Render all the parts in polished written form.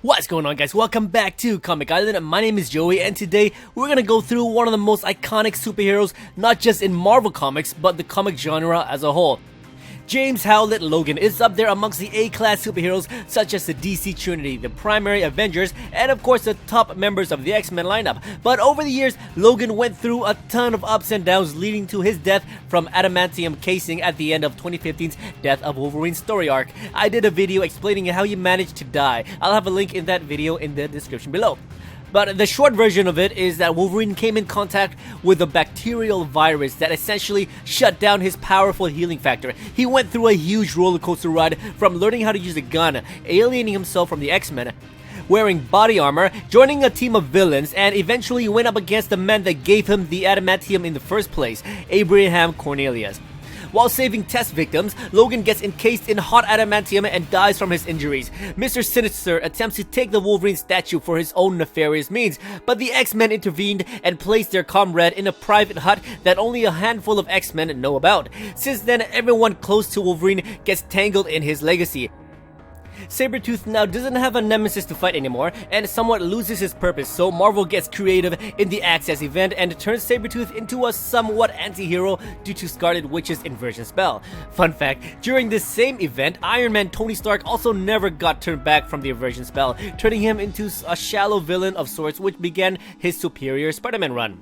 What's going on, guys? Welcome back to Comic Island. My name is Joey, and today we're gonna go through one of the most iconic superheroes, not just in Marvel Comics, but the comic genre as a whole. James Howlette Logan is up there amongst the A-class superheroes such as the DC Trinity, the primary Avengers, and of course the top members of the X-Men lineup. But over the years, Logan went through a ton of ups and downs, leading to his death from adamantium casing at the end of 2015's Death of Wolverine story arc. I did a video explaining how he managed to die. I'll have a link in that video in the description below. But the short version of it is that Wolverine came in contact with a bacterial virus that essentially shut down his powerful healing factor. He went through a huge roller coaster ride from learning how to use a gun, alienating himself from the X-Men, wearing body armor, joining a team of villains, and eventually went up against the man that gave him the adamantium in the first place, Abraham Cornelius. While saving test victims, Logan gets encased in hot adamantium and dies from his injuries. Mr. Sinister attempts to take the Wolverine statue for his own nefarious means, but the X-Men intervened and placed their comrade in a private hut that only a handful of X-Men know about. Since then, everyone close to Wolverine gets tangled in his legacy. Sabretooth now doesn't have a nemesis to fight anymore and somewhat loses his purpose, so Marvel gets creative in the Access event and turns Sabretooth into a somewhat anti-hero due to Scarlet Witch's inversion spell. Fun fact, during this same event, Iron Man Tony Stark also never got turned back from the inversion spell, turning him into a shallow villain of sorts, which began his superior Spider-Man run.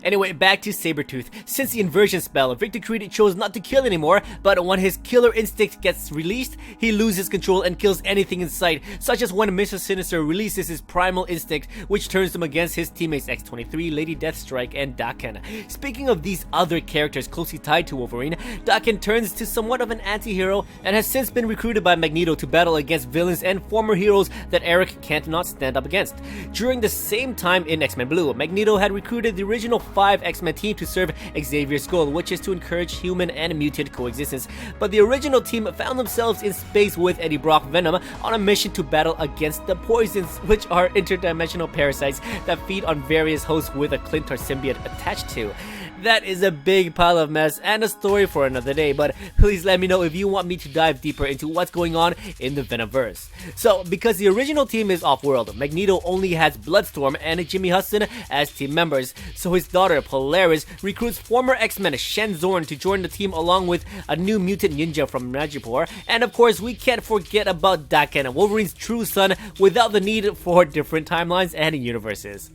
Anyway, back to Sabretooth. Since the inversion spell, Victor Creed chose not to kill anymore, but when his killer instinct gets released, he loses control and kills anything in sight, such as when Mr. Sinister releases his primal instinct, which turns him against his teammates X-23, Lady Deathstrike, and Daken. Speaking of these other characters closely tied to Wolverine, Daken turns to somewhat of an anti-hero and has since been recruited by Magneto to battle against villains and former heroes that Eric can't not stand up against. During the same time in X-Men Blue, Magneto had recruited the original 5 X-Men team to serve Xavier's goal, which is to encourage human and mutant coexistence. But the original team found themselves in space with Eddie Brock Venom on a mission to battle against the Poisons, which are interdimensional parasites that feed on various hosts with a Clintar symbiote attached to. That is a big pile of mess and a story for another day, but please let me know if you want me to dive deeper into what's going on in the Venomverse. So, because the original team is off-world, Magneto only has Bloodstorm and Jimmy Hudson as team members, so his daughter Polaris recruits former X-Men Shen Zorn to join the team along with a new mutant ninja from Najipur, and of course we can't forget about Daken, Wolverine's true son, without the need for different timelines and universes.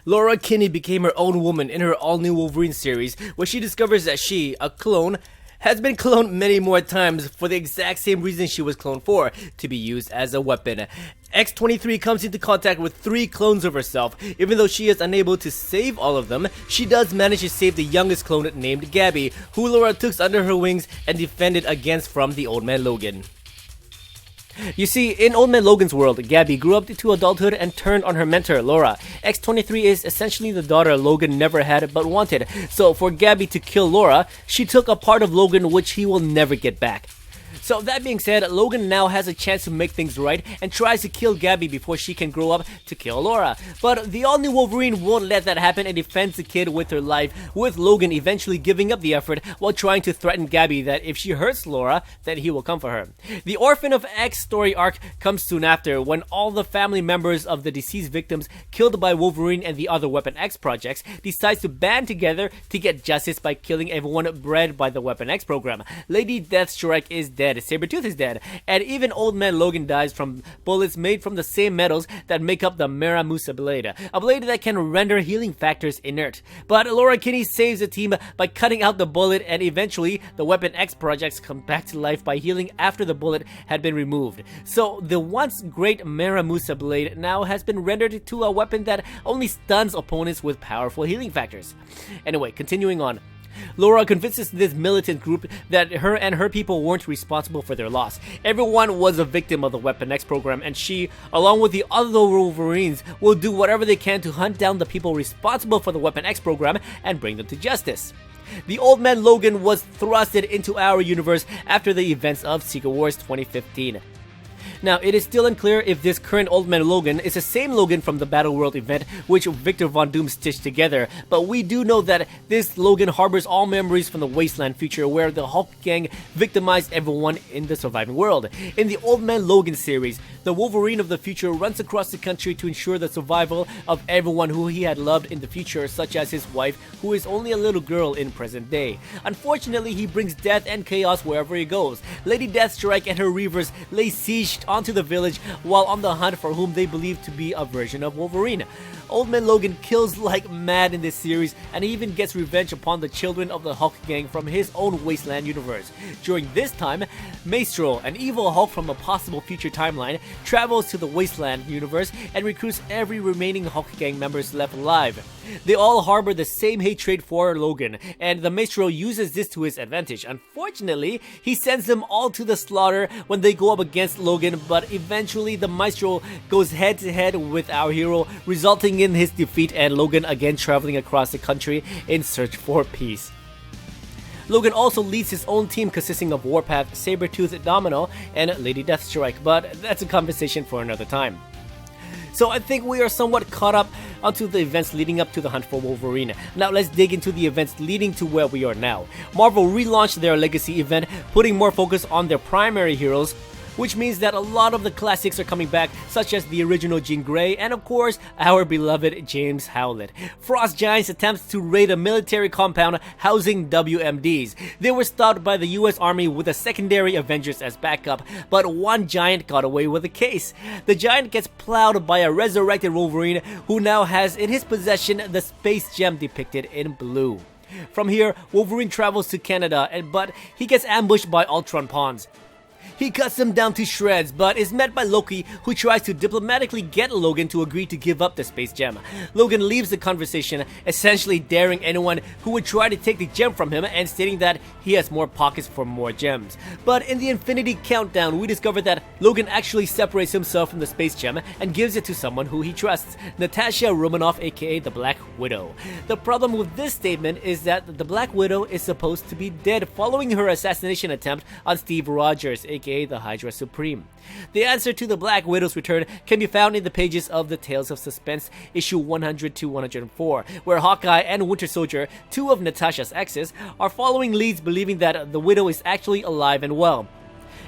Laura Kinney became her own woman in her all-new Wolverine series, where she discovers that she, a clone, has been cloned many more times for the exact same reason she was cloned for, to be used as a weapon. X-23 comes into contact with 3 clones of herself. Even though she is unable to save all of them, she does manage to save the youngest clone named Gabby, who Laura took under her wings and defended against from the Old Man Logan. You see, in Old Man Logan's world, Gabby grew up to adulthood and turned on her mentor, Laura. X-23 is essentially the daughter Logan never had but wanted, so for Gabby to kill Laura, she took a part of Logan which he will never get back. So that being said, Logan now has a chance to make things right and tries to kill Gabby before she can grow up to kill Laura. But the all-new Wolverine won't let that happen and defends the kid with her life, with Logan eventually giving up the effort while trying to threaten Gabby that if she hurts Laura, then he will come for her. The Orphan of X story arc comes soon after, when all the family members of the deceased victims killed by Wolverine and the other Weapon X projects decides to band together to get justice by killing everyone bred by the Weapon X program. Lady Deathstrike is dead, Sabretooth is dead, and even Old Man Logan dies from bullets made from the same metals that make up the Maramusa blade, a blade that can render healing factors inert. But Laura Kinney saves the team by cutting out the bullet, and eventually the Weapon X projects come back to life by healing after the bullet had been removed. So the once great Maramusa blade now has been rendered to a weapon that only stuns opponents with powerful healing factors. Anyway, continuing on. Laura convinces this militant group that her and her people weren't responsible for their loss. Everyone was a victim of the Weapon X program, and she, along with the other Wolverines, will do whatever they can to hunt down the people responsible for the Weapon X program and bring them to justice. The Old Man Logan was thrusted into our universe after the events of Secret Wars 2015. Now, it is still unclear if this current Old Man Logan is the same Logan from the Battle World event which Victor Von Doom stitched together, but we do know that this Logan harbors all memories from the Wasteland future where the Hulk gang victimized everyone in the surviving world. In the Old Man Logan series, the Wolverine of the future runs across the country to ensure the survival of everyone who he had loved in the future, such as his wife, who is only a little girl in present day. Unfortunately, he brings death and chaos wherever he goes. Lady Deathstrike and her Reavers lay siege onto the village while on the hunt for whom they believe to be a version of Wolverine. Old Man Logan kills like mad in this series, and he even gets revenge upon the children of the Hulk gang from his own Wasteland universe. During this time, Maestro, an evil Hulk from a possible future timeline, travels to the Wasteland universe and recruits every remaining Hulk gang members left alive. They all harbor the same hatred for Logan, and the Maestro uses this to his advantage. Unfortunately, he sends them all to the slaughter when they go up against Logan, but eventually the Maestro goes head to head with our hero, resulting in his defeat and Logan again traveling across the country in search for peace. Logan also leads his own team consisting of Warpath, Sabretooth, Domino, and Lady Deathstrike, but that's a conversation for another time. So I think we are somewhat caught up onto the events leading up to the hunt for Wolverine. Now let's dig into the events leading to where we are now. Marvel relaunched their Legacy event, putting more focus on their primary heroes, which means that a lot of the classics are coming back, such as the original Jean Grey and of course our beloved James Howlette. Frost Giants attempts to raid a military compound housing WMDs. They were stopped by the US Army with the secondary Avengers as backup, but one giant got away with the case. The giant gets plowed by a resurrected Wolverine who now has in his possession the space gem depicted in blue. From here, Wolverine travels to Canada, but he gets ambushed by Ultron pawns. He cuts them down to shreds, but is met by Loki, who tries to diplomatically get Logan to agree to give up the space gem. Logan leaves the conversation, essentially daring anyone who would try to take the gem from him and stating that he has more pockets for more gems. But in the Infinity Countdown, we discover that Logan actually separates himself from the space gem and gives it to someone who he trusts, Natasha Romanoff, aka the Black Widow. The problem with this statement is that the Black Widow is supposed to be dead following her assassination attempt on Steve Rogers, aka the Hydra Supreme. The answer to the Black Widow's return can be found in the pages of the Tales of Suspense, issue 100 to 104, where Hawkeye and Winter Soldier, two of Natasha's exes, are following leads believing that the Widow is actually alive and well.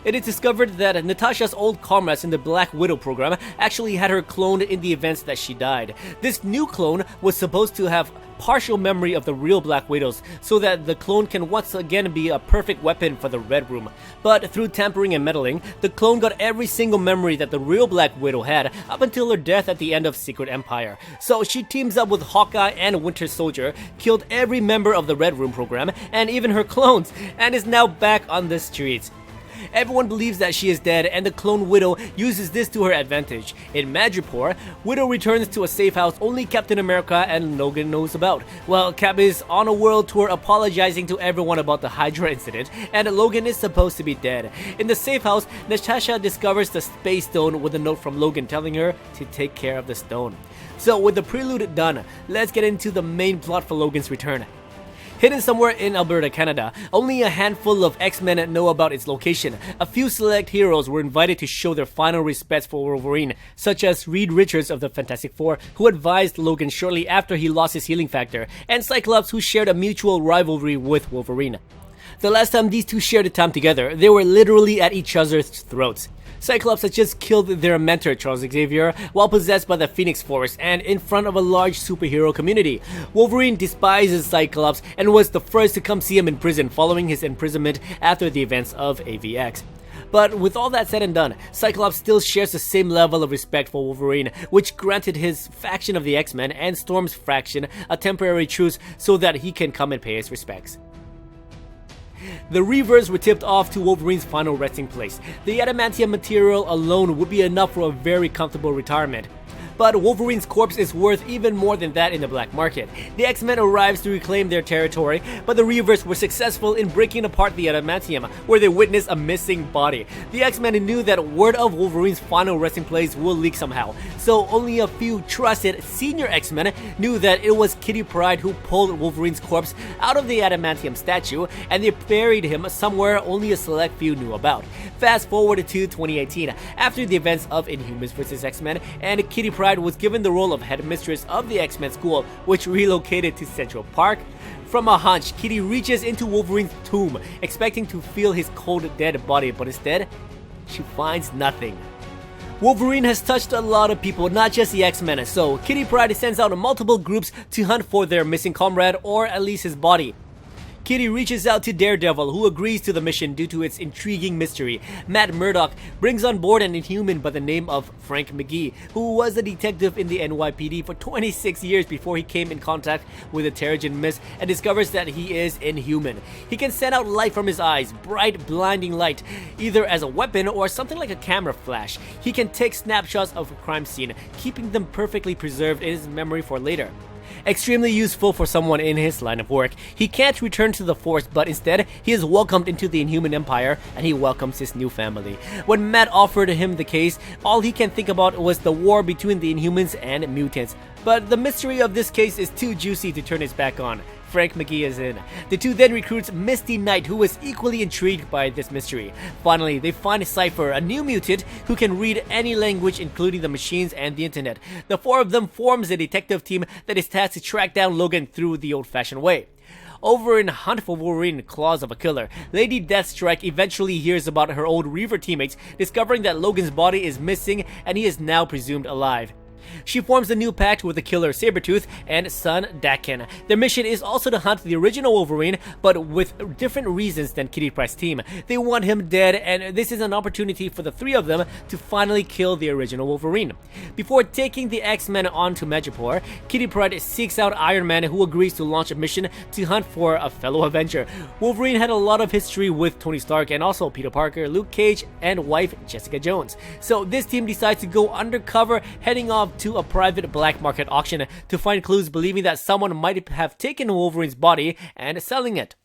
It is discovered that Natasha's old comrades in the Black Widow program actually had her cloned in the events that she died. This new clone was supposed to have partial memory of the real Black Widows, so that the clone can once again be a perfect weapon for the Red Room. But through tampering and meddling, the clone got every single memory that the real Black Widow had up until her death at the end of Secret Empire. So she teams up with Hawkeye and Winter Soldier, killed every member of the Red Room program, and even her clones, and is now back on the streets. Everyone believes that she is dead, and the clone Widow uses this to her advantage. In Madripoor, Widow returns to a safe house only Captain America and Logan knows about. Well, Cap is on a world tour apologizing to everyone about the Hydra incident, and Logan is supposed to be dead. In the safe house, Natasha discovers the Space Stone with a note from Logan telling her to take care of the stone. So with the prelude done, let's get into the main plot for Logan's return. Hidden somewhere in Alberta, Canada, only a handful of X-Men know about its location. A few select heroes were invited to show their final respects for Wolverine, such as Reed Richards of the Fantastic Four, who advised Logan shortly after he lost his healing factor, and Cyclops, who shared a mutual rivalry with Wolverine. The last time these two shared a time together, they were literally at each other's throats. Cyclops had just killed their mentor Charles Xavier while possessed by the Phoenix Force and in front of a large superhero community. Wolverine despises Cyclops and was the first to come see him in prison following his imprisonment after the events of AVX. But with all that said and done, Cyclops still shares the same level of respect for Wolverine, which granted his faction of the X-Men and Storm's faction a temporary truce so that he can come and pay his respects. The Reavers were tipped off to Wolverine's final resting place. The adamantium material alone would be enough for a very comfortable retirement. but Wolverine's corpse is worth even more than that in the black market. The X-Men arrives to reclaim their territory, but the Reavers were successful in breaking apart the adamantium, where they witnessed a missing body. The X-Men knew that word of Wolverine's final resting place will leak somehow, so only a few trusted senior X-Men knew that it was Kitty Pryde who pulled Wolverine's corpse out of the adamantium statue, and they buried him somewhere only a select few knew about. Fast forward to 2018, after the events of Inhumans vs. X-Men, and Kitty Pryde was given the role of headmistress of the X-Men school, which relocated to Central Park. From a hunch, Kitty reaches into Wolverine's tomb, expecting to feel his cold dead body, but instead, she finds nothing. Wolverine has touched a lot of people, not just the X-Men, so Kitty Pryde sends out multiple groups to hunt for their missing comrade, or at least his body. Kitty reaches out to Daredevil, who agrees to the mission due to its intriguing mystery. Matt Murdock brings on board an Inhuman by the name of Frank McGee, who was a detective in the NYPD for 26 years before he came in contact with the Terrigen Mist and discovers that he is Inhuman. He can send out light from his eyes, bright, blinding light, either as a weapon or something like a camera flash. He can take snapshots of a crime scene, keeping them perfectly preserved in his memory for later. Extremely useful for someone in his line of work. He can't return to the Force, but instead, he is welcomed into the Inhuman Empire, and he welcomes his new family. When Matt offered him the case, all he can think about was the war between the Inhumans and mutants. But the mystery of this case is too juicy to turn his back on. Frank McGee is in. The two then recruits Misty Knight, who is equally intrigued by this mystery. Finally, they find Cypher, a new mutant who can read any language including the machines and the internet. The four of them forms a detective team that is tasked to track down Logan through the old-fashioned way. Over in Hunt for Wolverine, Claws of a Killer, Lady Deathstrike eventually hears about her old Reaver teammates, discovering that Logan's body is missing and he is now presumed alive. She forms a new pact with the killer Sabretooth and son Daken. Their mission is also to hunt the original Wolverine, but with different reasons than Kitty Pryde's team. They want him dead, and this is an opportunity for the three of them to finally kill the original Wolverine. Before taking the X-Men onto Madripoor, Kitty Pryde seeks out Iron Man, who agrees to launch a mission to hunt for a fellow Avenger. Wolverine had a lot of history with Tony Stark and also Peter Parker, Luke Cage, and wife Jessica Jones. So this team decides to go undercover, heading off to a private black market auction to find clues, believing that someone might have taken Wolverine's body and selling it.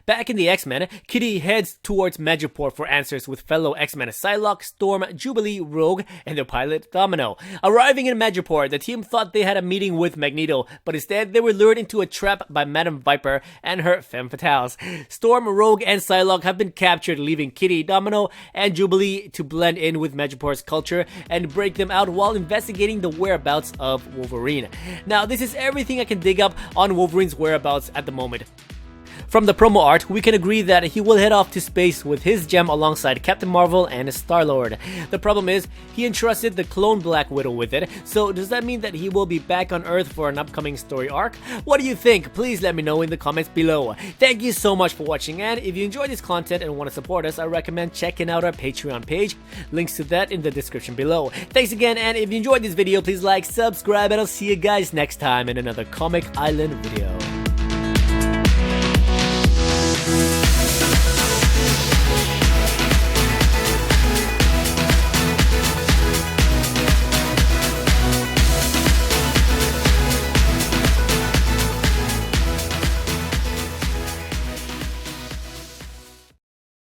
Back in the X-Men, Kitty heads towards Madripoor for answers with fellow X-Men Psylocke, Storm, Jubilee, Rogue, and their pilot Domino. Arriving in Madripoor, the team thought they had a meeting with Magneto, but instead they were lured into a trap by Madame Viper and her femme fatales. Storm, Rogue, and Psylocke have been captured, leaving Kitty, Domino, and Jubilee to blend in with Madripoor's culture and break them out while investigating the whereabouts of Wolverine. Now, this is everything I can dig up on Wolverine's whereabouts at the moment. From the promo art, we can agree that he will head off to space with his gem alongside Captain Marvel and Star-Lord. The problem is, he entrusted the clone Black Widow with it, so does that mean that he will be back on Earth for an upcoming story arc? What do you think? Please let me know in the comments below. Thank you so much for watching, and if you enjoyed this content and want to support us, I recommend checking out our Patreon page. Links to that in the description below. Thanks again, and if you enjoyed this video, please like, subscribe, and I'll see you guys next time in another Comic Island video.